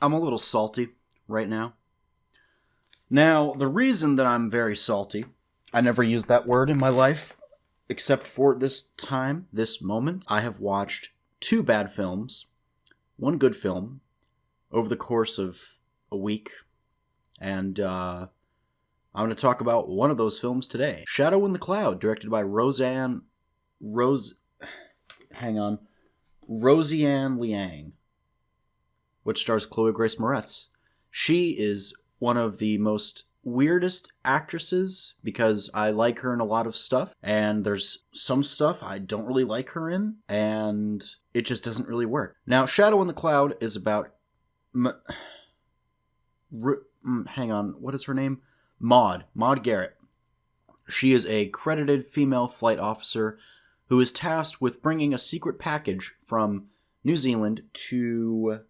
I'm a little salty right now. Now, the reason that I'm very salty, I never used that word in my life, except for this time, this moment. I have watched two bad films, one good film, over the course of a week, and I'm going to talk about one of those films today. Shadow in the Cloud, directed by Roseanne Liang, which stars Chloe Grace Moretz. She is one of the most weirdest actresses because I like her in a lot of stuff, and there's some stuff I don't really like her in, and it just doesn't really work. Now, Shadow in the Cloud is about... hang on, what is her name? Maud Garrett. She is a credited female flight officer who is tasked with bringing a secret package from New Zealand to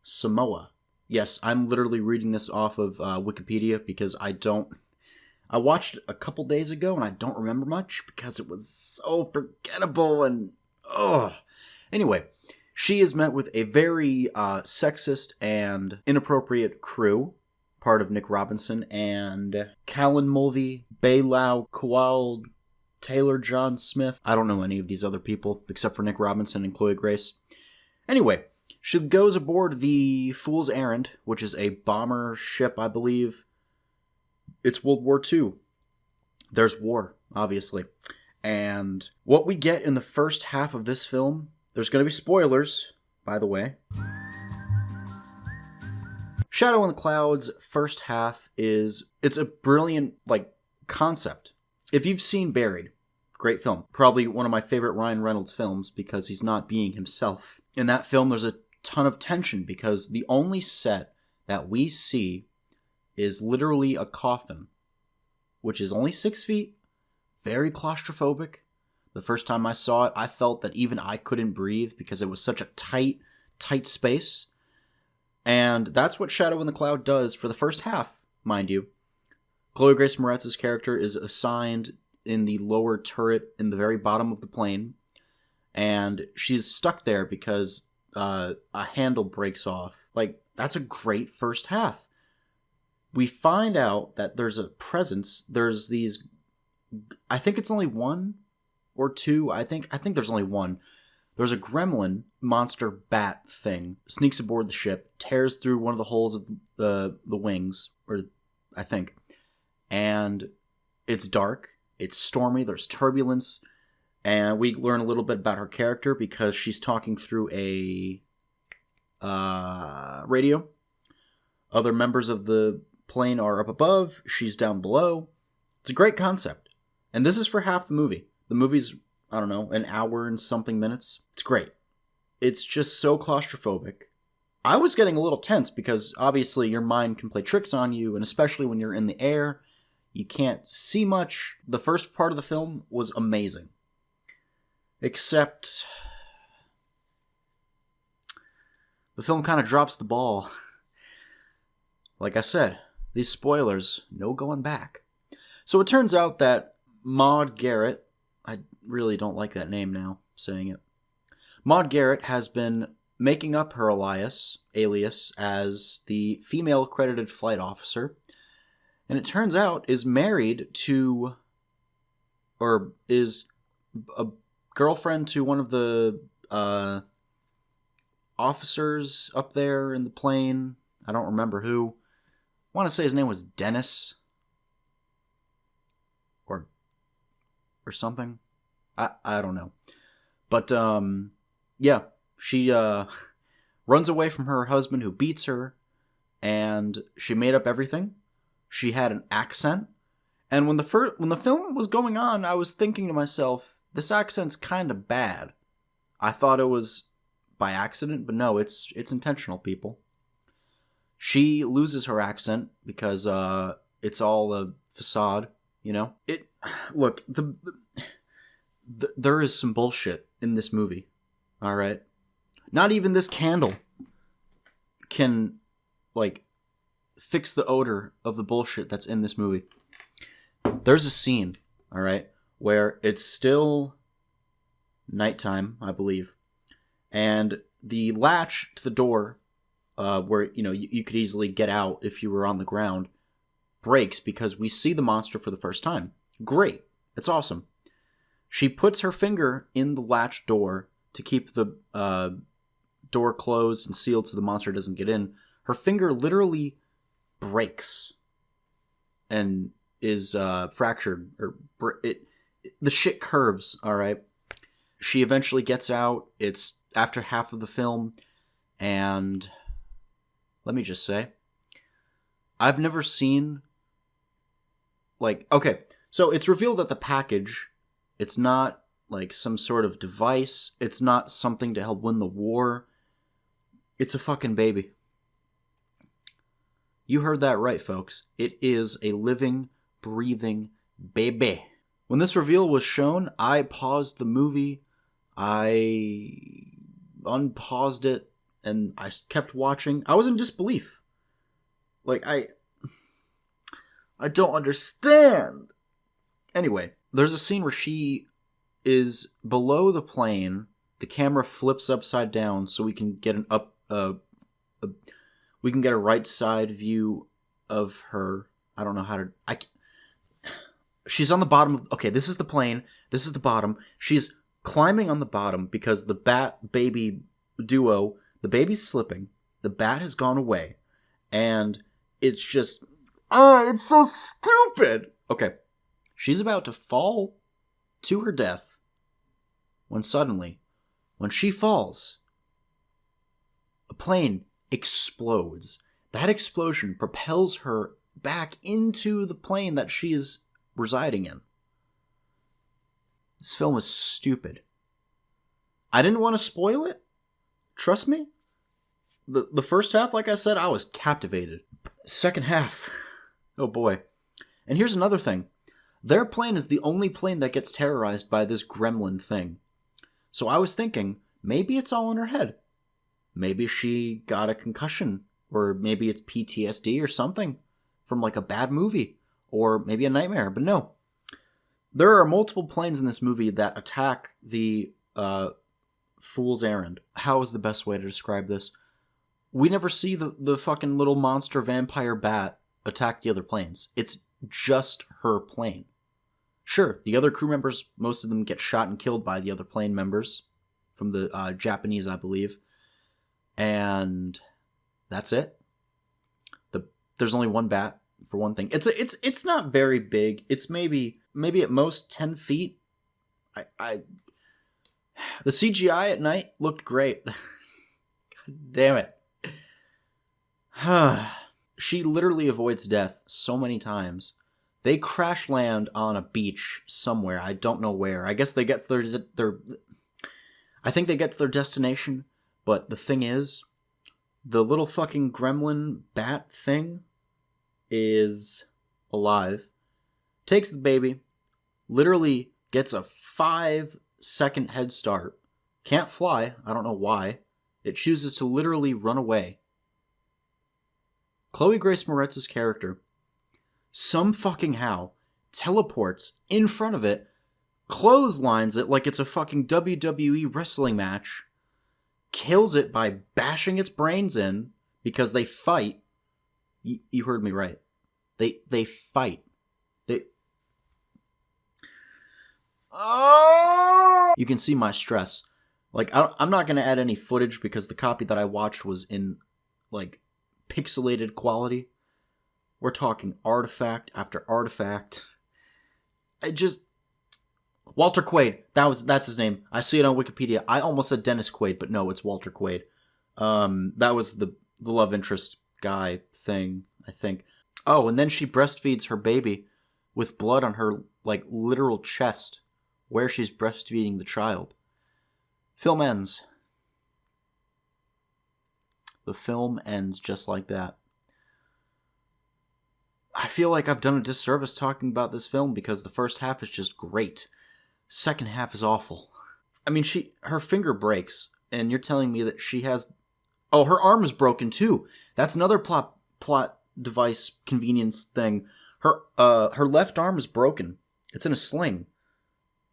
Samoa. Yes, I'm literally reading this off of Wikipedia because I watched it a couple days ago and I don't remember much because it was so forgettable and... Anyway, she is met with a very sexist and inappropriate crew, part of Nick Robinson and Callan Mulvey, Bailau Kowal, Taylor John Smith. I don't know any of these other people except for Nick Robinson and Chloe Grace. Anyway, she goes aboard the Fool's Errand, which is a bomber ship, I believe. It's World War II. There's war, obviously. And what we get in the first half of this film, there's going to be spoilers, by the way. Shadow in the Cloud's first half it's a brilliant, concept. If you've seen Buried, great film. Probably one of my favorite Ryan Reynolds films because he's not being himself. In that film, there's a ton of tension because the only set that we see is literally a coffin, which is only 6 feet, very claustrophobic. The first time I saw it, I felt that even I couldn't breathe because it was such a tight space. And that's what Shadow in the Cloud does for the first half, mind you. Chloe Grace Moretz's character is assigned in the lower turret in the very bottom of the plane, and she's stuck there because a handle breaks off. That's a great first half. We find out that there's a presence. There's these... I think it's only one or two. I think there's only one. There's a gremlin monster bat thing, sneaks aboard the ship, tears through one of the holes of the wings, or I think. And it's dark, it's stormy, there's turbulence, and we learn a little bit about her character because she's talking through a radio. Other members of the plane are up above, she's down below. It's a great concept. And this is for half the movie. The movie's, I don't know, an hour and something minutes. It's great. It's just so claustrophobic. I was getting a little tense because obviously your mind can play tricks on you, and especially when you're in the air, you can't see much. The first part of the film was amazing. Except the film kind of drops the ball. Like I said, these spoilers, no going back. So it turns out that Maud Garrett, I really don't like that name now, saying it. Maud Garrett has been making up her alias as the female credited flight officer, and it turns out is married to, or is a girlfriend to one of the officers up there in the plane. I don't remember who. I want to say his name was Dennis or something. I don't know. But yeah, she runs away from her husband who beats her, and she made up everything. She had an accent, and when the film was going on, I was thinking to myself, this accent's kind of bad. I thought it was by accident, but no, it's intentional, people. She loses her accent because it's all a facade, you know? Look, there is some bullshit in this movie, all right? Not even this candle can, fix the odor of the bullshit that's in this movie. There's a scene, all right, where it's still nighttime, I believe, and the latch to the door where, you could easily get out if you were on the ground, breaks because we see the monster for the first time. Great. It's awesome. She puts her finger in the latch door to keep the door closed and sealed so the monster doesn't get in. Her finger literally breaks and is fractured. The shit curves, all right? She eventually gets out. It's after half of the film, and let me just say, I've never seen, okay, so it's revealed that the package, it's not like some sort of device. It's not something to help win the war. It's a fucking baby. You heard that right, folks. It is a living, breathing baby. When this reveal was shown, I paused the movie. I unpaused it, and I kept watching. I was in disbelief. I don't understand. Anyway, there's a scene where she is below the plane. The camera flips upside down so we can get we can get a right side view of her. I don't know how to. She's on the bottom of. Okay, this is the plane. This is the bottom. She's climbing on the bottom because the bat baby duo. The baby's slipping. The bat has gone away, and it's just. It's so stupid. Okay, she's about to fall to her death when suddenly, when she falls, a plane explodes. That explosion propels her back into the plane that she is residing in. This film is stupid. I didn't want to spoil it. Trust me. The first half, like I said, I was captivated. Second half, oh boy. And here's another thing. Their plane is the only plane that gets terrorized by this gremlin thing. So I was thinking, maybe it's all in her head. Maybe she got a concussion, or maybe it's PTSD or something from a bad movie, or maybe a nightmare, but no. There are multiple planes in this movie that attack the Fool's Errand. How is the best way to describe this? We never see the fucking little monster vampire bat attack the other planes. It's just her plane. Sure, the other crew members, most of them get shot and killed by the other plane members from the Japanese, I believe. And that's it. There's only one bat, for one thing. It's not very big. It's maybe at most 10 feet. The CGI at night looked great. God damn it. She literally avoids death so many times. They crash land on a beach somewhere. I don't know where. I guess they get to their I think they get to their destination, but the thing is, the little fucking gremlin bat thing is alive. Takes the baby, literally gets a 5-second head start. Can't fly. I don't know why. It chooses to literally run away. Chloe Grace Moretz's character, some fucking how, teleports in front of it, clotheslines it like it's a fucking WWE wrestling match, kills it by bashing its brains in because they fight. You heard me right. They fight. Oh! You can see my stress. I'm not going to add any footage because the copy that I watched was in, pixelated quality. We're talking artifact after artifact. Walter Quaid. That's his name. I see it on Wikipedia. I almost said Dennis Quaid, but no, it's Walter Quaid. That was the love interest guy thing, I think. Oh, and then she breastfeeds her baby with blood on her, literal chest, where she's breastfeeding the child. Film ends. The film ends just like that. I feel like I've done a disservice talking about this film because the first half is just great. Second half is awful. I mean, her finger breaks, and you're telling me that she has... Oh, her arm is broken too. That's another plot device convenience thing. Her left arm is broken. It's in a sling.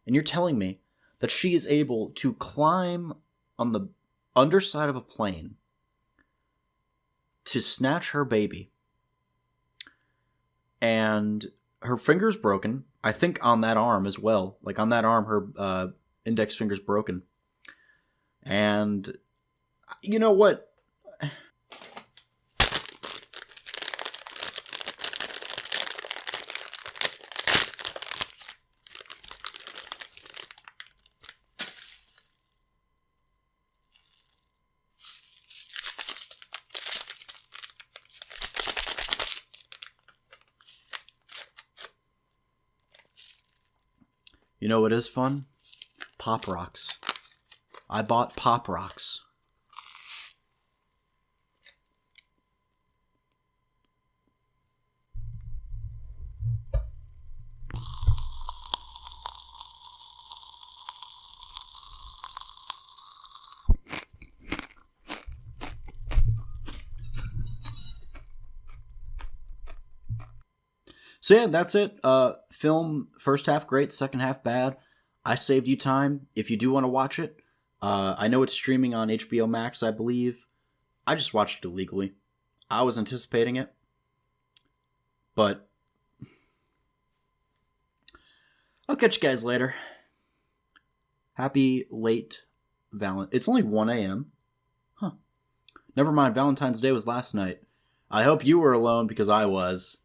And you're telling me that she is able to climb on the underside of a plane, to snatch her baby. And her finger's broken. I think on that arm as well. Like on that arm, her index finger's broken. And you know what? You know what is fun? Pop Rocks. I bought Pop Rocks. So yeah, that's it. Film first half great, second half bad. I saved you time if you do want to watch it. I know it's streaming on HBO Max, I believe. I just watched it illegally. I was anticipating it. But I'll catch you guys later. Happy late Valentine. It's only 1 a.m. Huh. Never mind, Valentine's Day was last night. I hope you were alone because I was.